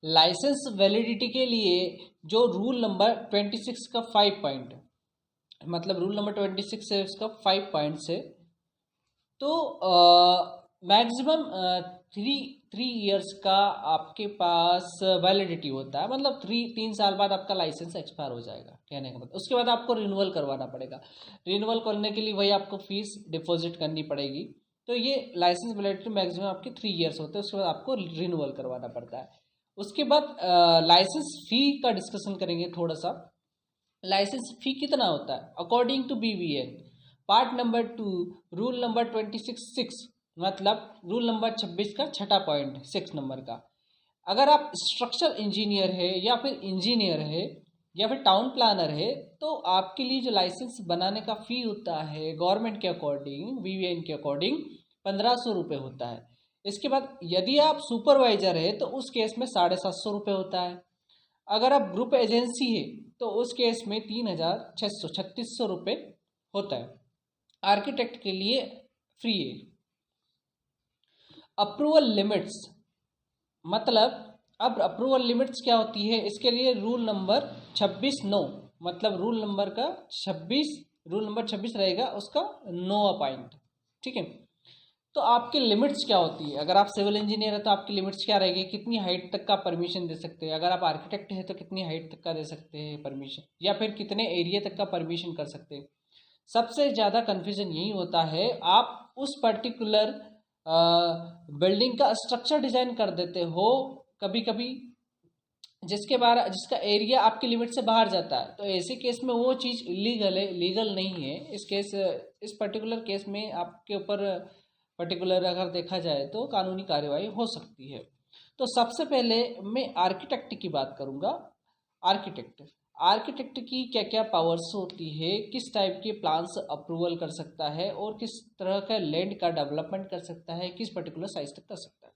Licence validity के लिए जो रूल नंबर 26 का 5 पॉइंट, मतलब रूल नंबर 26 है उसका 5 पॉइंट्स है। तो मैक्सिमम थ्री थ्री इयर्स का आपके पास वैलिडिटी होता है, मतलब 3 साल बाद आपका लाइसेंस एक्सपायर हो जाएगा कहने का मतलब। उसके बाद आपको रिन्यूअल करवाना पड़ेगा। रिन्यूअल करने के लिए वही आपको फीस डिपॉजिट करनी पड़ेगी। तो ये लाइसेंस वैलिडिटी मैक्सिमम आपकी 3 इयर्स होते हैं, उसके बाद आपको रिन्यूअल करवाना पड़ता है। उसके बाद लाइसेंस फ़ी का डिस्कशन करेंगे थोड़ा सा। लाइसेंस फ़ी कितना होता है according to BVN part number 2 rule number 26(6), मतलब रूल नंबर 26 का छठा पॉइंट 6 नंबर का। अगर आप स्ट्रक्चरल इंजीनियर है या फिर इंजीनियर है या फिर टाउन प्लानर है, तो आपके लिए जो लाइसेंस बनाने का फ़ी होता है गवर्नमेंट के अकॉर्डिंग, BVN के अकॉर्डिंग 1500 रुपये होता है। इसके बाद यदि आप सुपरवाइजर है तो उस केस में 750 रुपये होता है। अगर आप ग्रुप एजेंसी है तो उस केस में 3600 रुपये होता है। आर्किटेक्ट के लिए फ्री है। अप्रूवल लिमिट्स, मतलब अब अप्रूवल लिमिट्स क्या होती है, इसके लिए रूल नंबर 26(9), मतलब रूल नंबर 26 रहेगा उसका 9वां पॉइंट। ठीक है। तो आपकी लिमिट्स क्या होती है, अगर आप सिविल इंजीनियर है तो आपकी लिमिट्स क्या रहेगी, कितनी हाइट तक का परमिशन दे सकते हैं। अगर आप आर्किटेक्ट है तो कितनी हाइट तक का दे सकते हैं परमिशन, या फिर कितने एरिया तक का परमिशन कर सकते हैं। सबसे ज़्यादा कन्फ्यूजन यही होता है, आप उस पर्टिकुलर बिल्डिंग का स्ट्रक्चर डिजाइन कर देते हो कभी कभी जिसका एरिया आपकी लिमिट से बाहर जाता है, तो ऐसे केस में वो चीज़ इलीगल है, लीगल नहीं है। इस पर्टिकुलर केस में आपके ऊपर पर्टिकुलर अगर देखा जाए तो कानूनी कार्यवाही हो सकती है। तो सबसे पहले मैं आर्किटेक्ट की बात करूंगा। आर्किटेक्ट आर्किटेक्ट की क्या क्या पावर्स होती है, किस टाइप के प्लान्स अप्रूवल कर सकता है और किस तरह का लैंड का डेवलपमेंट कर सकता है, किस पर्टिकुलर साइज तक कर सकता है।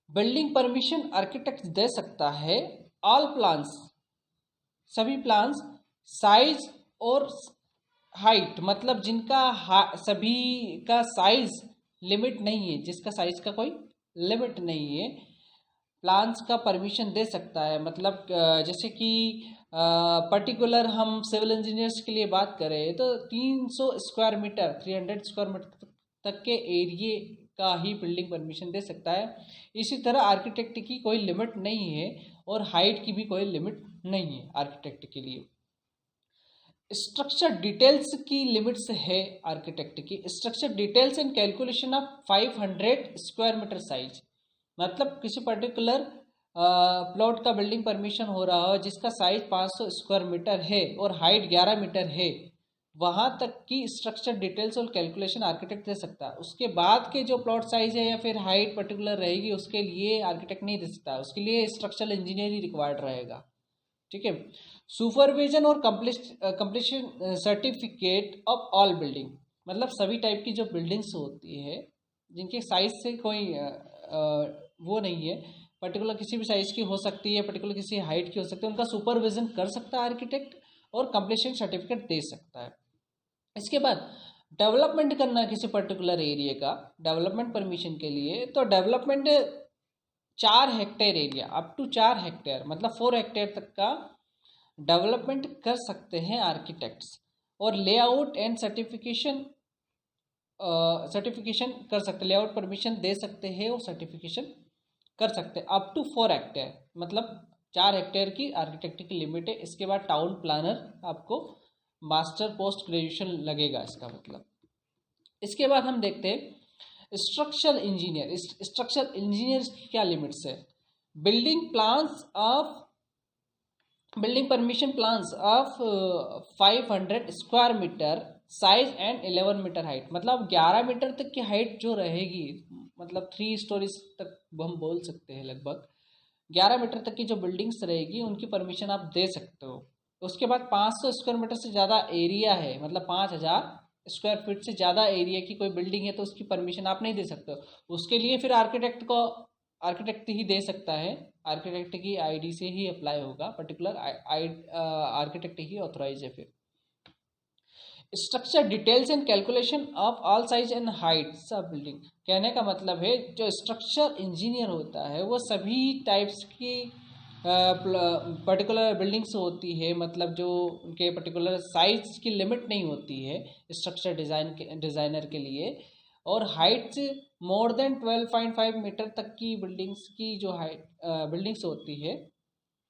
बिल्डिंग परमिशन आर्किटेक्ट दे सकता है। ऑल प्लान्स, सभी प्लान्स, साइज और हाइट, मतलब सभी का साइज लिमिट नहीं है, जिसका साइज का कोई लिमिट नहीं है, प्लान्स का परमिशन दे सकता है। मतलब जैसे कि पर्टिकुलर हम सिविल इंजीनियर्स के लिए बात करें तो 300 स्क्वायर मीटर 300 स्क्वायर मीटर तक के एरिए का ही बिल्डिंग परमिशन दे सकता है। इसी तरह आर्किटेक्ट की कोई लिमिट नहीं है और हाइट की भी कोई लिमिट नहीं है आर्किटेक्ट के लिए। स्ट्रक्चर डिटेल्स की लिमिट्स है आर्किटेक्ट की। Structure details and calculation of 500 square metre size, मतलब किसी पर्टिकुलर प्लॉट का बिल्डिंग परमिशन हो रहा हो जिसका साइज 500 स्क्वायर मीटर है और हाइट 11 मीटर है, वहाँ तक की स्ट्रक्चर डिटेल्स और कैलकुलेशन आर्किटेक्ट दे सकता है। उसके बाद के जो प्लॉट साइज है या फिर हाइट पर्टिकुलर रहेगी उसके लिए आर्किटेक्ट नहीं दे सकता, उसके लिए स्ट्रक्चरल इंजीनियर ही रिक्वायर्ड रहेगा। ठीक है। सुपरविजन और completion certificate of all building, मतलब सभी टाइप की जो बिल्डिंग्स होती है जिनके साइज से कोई वो नहीं है, पर्टिकुलर किसी भी साइज की हो सकती है, पर्टिकुलर किसी हाइट की हो सकती है, उनका सुपरविजन कर सकता है आर्किटेक्ट और कंप्लीशन सर्टिफिकेट दे सकता है। इसके बाद डेवलपमेंट करना है किसी पर्टिकुलर एरिया का डेवलपमेंट परमिशन के लिए, तो development 4 hectare area up to 4 hectare, मतलब 4 हेक्टेयर तक का डेवलपमेंट कर सकते हैं आर्किटेक्ट्स। और लेआउट एंड सर्टिफिकेशन कर सकते हैं, लेआउट परमिशन दे सकते हैं और सर्टिफिकेशन कर सकते हैं अप टू 4 हेक्टेयर, मतलब 4 हेक्टेयर की आर्किटेक्ट की लिमिट है। इसके बाद टाउन प्लानर आपको मास्टर पोस्ट ग्रेजुएशन लगेगा इसका मतलब। इसके बाद हम देखते हैं स्ट्रक्चरल इंजीनियर। स्ट्रक्चरल इंजीनियर की क्या लिमिट्स है, building plans of building permission plans of 500 square metre size and 11 metre height, मतलब 11 मीटर तक की हाइट जो रहेगी, मतलब 3 स्टोरीज तक हम बोल सकते हैं, लगभग 11 मीटर तक की जो बिल्डिंग्स रहेगी उनकी परमिशन आप दे सकते हो। उसके बाद 500 स्क्वायर मीटर से ज़्यादा एरिया है, मतलब 5000 स्क्वायर फीट से ज़्यादा एरिया की कोई बिल्डिंग है तो उसकी परमिशन आप नहीं दे सकते हो। उसके लिए फिर आर्किटेक्ट ही दे सकता है, आर्किटेक्ट की आईडी से ही अप्लाई होगा, पर्टिकुलर आर्किटेक्ट ही ऑथोराइज है। फिर structure details and calculation of all size and height सब बिल्डिंग। कहने का मतलब है जो स्ट्रक्चर इंजीनियर होता है वो सभी टाइप्स की पर्टिकुलर बिल्डिंग्स होती है, मतलब जो उनके पर्टिकुलर साइज की लिमिट नहीं होती है स्ट्रक्चर डिज़ाइनर के लिए, और हाइट से मोर देन 12.5 मीटर तक की बिल्डिंग्स की जो हाइट बिल्डिंग्स होती है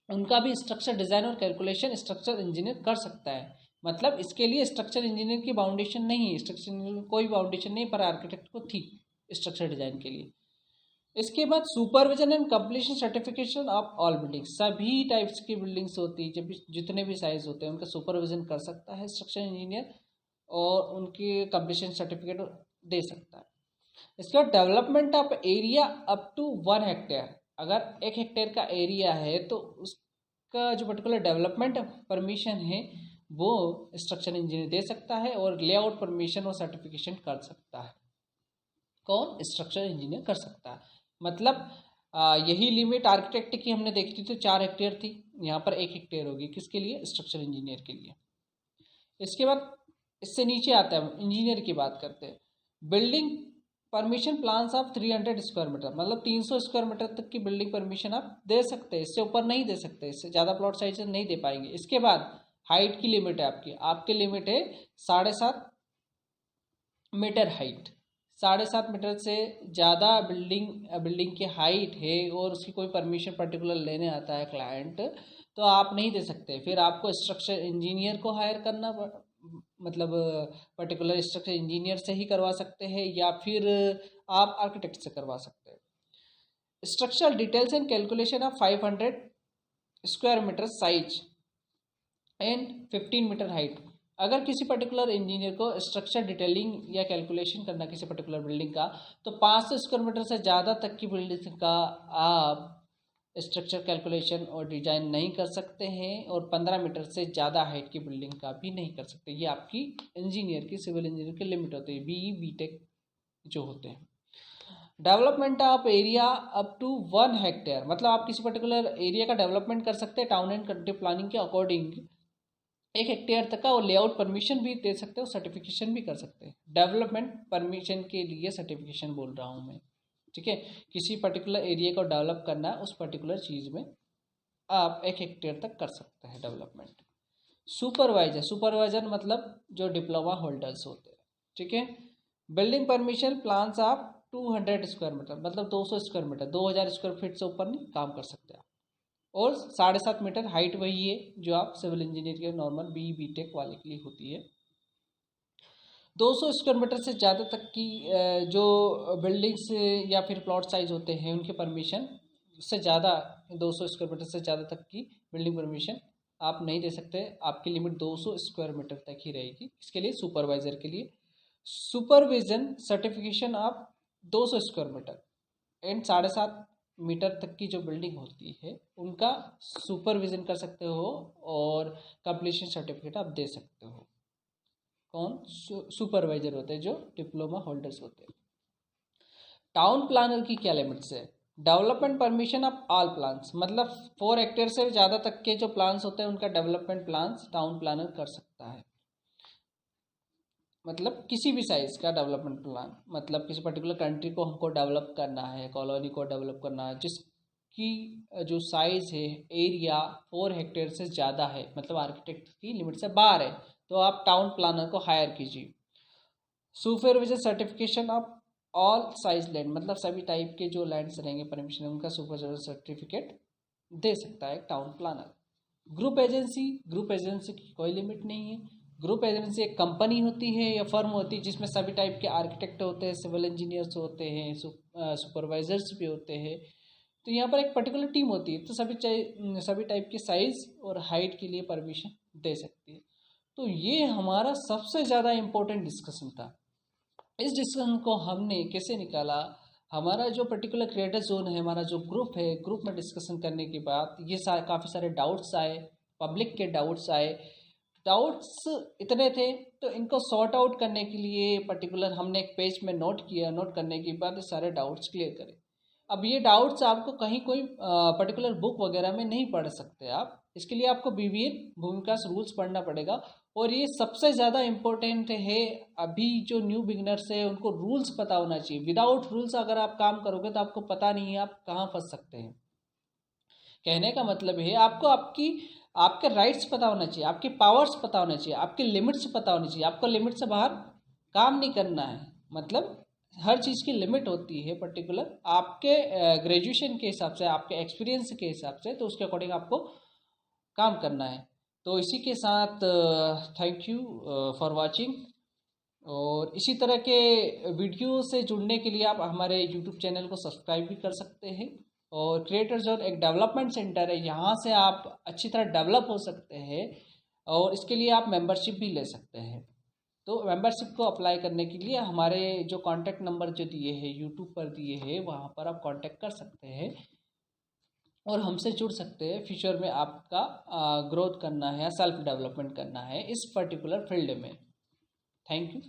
उनका भी स्ट्रक्चर डिज़ाइन और कैलकुलेशन स्ट्रक्चर इंजीनियर कर सकता है। मतलब इसके लिए स्ट्रक्चर इंजीनियर की बाउंडेशन नहीं है, स्ट्रक्चर इंजीनियर कोई बाउंडेशन नहीं, पर आर्किटेक्ट को थी स्ट्रक्चर डिज़ाइन के लिए। इसके बाद supervision and completion certification of all building. सभी टाइप्स की बिल्डिंग्स होती है, जब जितने भी साइज होते हैं उनका सुपरविजन कर सकता है स्ट्रक्चर इंजीनियर और उनकी कंप्लीशन सर्टिफिकेट दे सकता है। इसके बाद development of area up to 1 hectare. अगर 1 हेक्टेयर का एरिया है तो उसका जो पर्टिकुलर डेवलपमेंट परमिशन है वो स्ट्रक्चर इंजीनियर दे सकता है, और लेआउट परमिशन और सर्टिफिकेशन कर सकता है कौन? स्ट्रक्चर इंजीनियर कर सकता है। मतलब यही लिमिट आर्किटेक्ट की हमने देखी थी तो 4 हेक्टेयर थी, यहाँ पर 1 हेक्टेयर होगी किसके लिए? स्ट्रक्चर इंजीनियर के लिए। इसके बाद इससे नीचे आता है इंजीनियर की बात करते हैं। Building permission plans of 300 square metre, मतलब 300 स्क्वायर मीटर तक की बिल्डिंग परमिशन आप दे सकते हैं, इससे ऊपर नहीं दे सकते, इससे ज़्यादा प्लॉट साइज नहीं दे पाएंगे। इसके बाद हाइट की लिमिट है आपकी लिमिट है 7.5 मीटर हाइट। 7.5 मीटर से ज़्यादा बिल्डिंग की हाइट है और उसकी कोई परमिशन पर्टिकुलर लेने आता है क्लाइंट तो आप नहीं दे सकते, फिर आपको स्ट्रक्चर इंजीनियर को हायर करना मतलब पर्टिकुलर स्ट्रक्चर इंजीनियर से ही करवा सकते हैं या फिर आप आर्किटेक्ट से करवा सकते हैं। Structural details and calculation of 500 square metre size and 15 metre height. अगर किसी पर्टिकुलर इंजीनियर को स्ट्रक्चर डिटेलिंग या कैलकुलेशन करना किसी पर्टिकुलर बिल्डिंग का, तो 500 स्क्वायर मीटर से ज़्यादा तक की बिल्डिंग का आप स्ट्रक्चर कैलकुलेशन और डिजाइन नहीं कर सकते हैं, और 15 मीटर से ज़्यादा हाइट की बिल्डिंग का भी नहीं कर सकते। ये आपकी इंजीनियर की, सिविल इंजीनियर की लिमिट होती है, BE BTech जो होते हैं। Development of area up to 1 hectare, मतलब आप किसी पर्टिकुलर एरिया का डेवलपमेंट कर सकते हैं टाउन एंड कंट्री प्लानिंग के अकॉर्डिंग 1 हेक्टेयर तक का, और लेआउट परमिशन भी दे सकते हो, सर्टिफिकेशन भी कर सकते हैं। डेवलपमेंट परमिशन के लिए सर्टिफिकेशन बोल रहा हूँ मैं, ठीक है। किसी पर्टिकुलर एरिया को डेवलप करना है, उस पर्टिकुलर चीज़ में आप 1 हेक्टेयर तक कर सकते हैं डेवलपमेंट। सुपरवाइजर मतलब जो डिप्लोमा होल्डर्स होते हैं, ठीक है। बिल्डिंग परमिशन प्लान्स आप 200 स्क्वायर मीटर, मतलब 200 स्क्वायर मीटर, 2000 स्क्वायर फीट से ऊपर नहीं काम कर सकते आप, और 7.5 मीटर हाइट वही है जो आप सिविल इंजीनियर के नॉर्मल BE BTech वाले के लिए होती है। 200 स्क्वायर मीटर से ज़्यादा तक की जो बिल्डिंग्स या फिर प्लॉट साइज होते हैं उनके परमिशन से ज़्यादा 200 स्क्वायर मीटर से ज़्यादा तक की बिल्डिंग परमिशन आप नहीं दे सकते, आपकी लिमिट 200 स्क्वायर मीटर तक ही रहेगी। इसके लिए सुपरवाइज़र के लिए सुपरविजन सर्टिफिकेशन आप 200 स्क्वायर मीटर एंड 7.5 मीटर तक की जो बिल्डिंग होती है उनका सुपरविजन कर सकते हो, और कंप्लीशन सर्टिफिकेट आप दे सकते हो। कौन? सुपरवाइजर होते हैं जो डिप्लोमा होल्डर्स होते हैं। टाउन प्लानर की क्या लिमिट्स है? Development permission of all plans, मतलब 4 हेक्टेयर से ज़्यादा तक के जो प्लान्स होते हैं उनका डेवलपमेंट प्लान्स टाउन प्लानर कर सकता है। मतलब किसी भी साइज़ का डेवलपमेंट प्लान, मतलब किसी पर्टिकुलर कंट्री को हमको डेवलप करना है, कॉलोनी को डेवलप करना है, जिसकी जो साइज़ है एरिया 4 हेक्टेयर से ज़्यादा है, मतलब आर्किटेक्ट की लिमिट से बाहर है, तो आप टाउन प्लानर को हायर कीजिए। Supervision certification of all size land, मतलब सभी टाइप के जो लैंड्स रहेंगे परमिशन उनका सुपरविजन सर्टिफिकेट दे सकता है टाउन प्लानर। ग्रुप एजेंसी की कोई लिमिट नहीं है। ग्रुप एजेंसी एक कंपनी होती है या फर्म होती है जिसमें सभी टाइप के आर्किटेक्ट होते हैं, सिविल इंजीनियर्स होते हैं, सुपरवाइजर्स भी होते हैं, तो यहाँ पर एक पर्टिकुलर टीम होती है, तो सभी टाइप के साइज और हाइट के लिए परमिशन दे सकती है। तो ये हमारा सबसे ज़्यादा इम्पोर्टेंट डिस्कशन था। इस डिस्कशन को हमने कैसे निकाला? हमारा जो पर्टिकुलर क्रिएटर जोन है, हमारा जो ग्रुप है, ग्रुप में डिस्कशन करने के बाद ये काफ़ी सारे डाउट्स आए, पब्लिक के डाउट्स आए। डाउट्स इतने थे तो इनको सॉर्ट आउट करने के लिए पर्टिकुलर हमने एक पेज में नोट किया, नोट करने के बाद सारे डाउट्स क्लियर करें। अब ये डाउट्स आपको कहीं कोई पर्टिकुलर बुक वगैरह में नहीं पढ़ सकते आप, इसके लिए आपको BBN भूमिका रूल्स पढ़ना पड़ेगा, और ये सबसे ज़्यादा इम्पोर्टेंट है। अभी जो न्यू बिगनर्स है उनको रूल्स पता होना चाहिए। विदाउट रूल्स अगर आप काम करोगे तो आपको पता नहीं है आप कहाँ फंस सकते हैं। कहने का मतलब है आपको आपके राइट्स पता होना चाहिए, आपके पावर्स पता होना चाहिए, आपके लिमिट्स पता होनी चाहिए। आपको लिमिट से बाहर काम नहीं करना है। मतलब हर चीज़ की लिमिट होती है पर्टिकुलर, आपके ग्रेजुएशन के हिसाब से, आपके एक्सपीरियंस के हिसाब से, तो उसके अकॉर्डिंग आपको काम करना है। तो इसी के साथ थैंक यू फॉर वाचिंग। और इसी तरह के वीडियो से जुड़ने के लिए आप हमारे यूट्यूब चैनल को सब्सक्राइब भी कर सकते हैं। और क्रिएटर जोन एक डेवलपमेंट सेंटर है, यहाँ से आप अच्छी तरह डेवलप हो सकते हैं और इसके लिए आप मेंबरशिप भी ले सकते हैं। तो मेंबरशिप को अप्लाई करने के लिए हमारे जो कॉन्टैक्ट नंबर जो दिए हैं यूट्यूब पर दिए हैं, वहाँ पर आप कॉन्टैक्ट कर सकते हैं और हमसे जुड़ सकते हैं। फ्यूचर में आपका ग्रोथ करना है या सेल्फ डेवलपमेंट करना है इस पर्टिकुलर फील्ड में। Thank you.